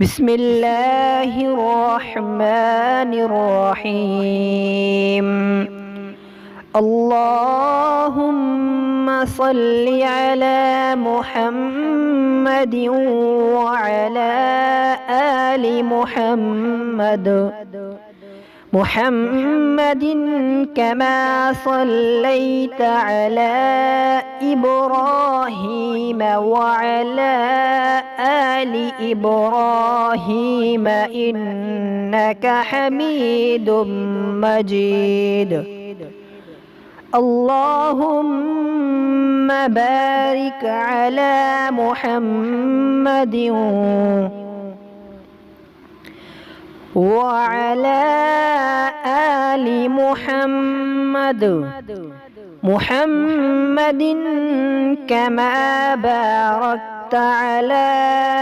بسم الله الرحمن الرحيم اللهم صل على محمد وعلى آل محمد كما صليت على إبراهيم وعلى آل إبراهيم إنك حميد مجيد اللهم بارك على محمد وعلى آل محمد كما باركت على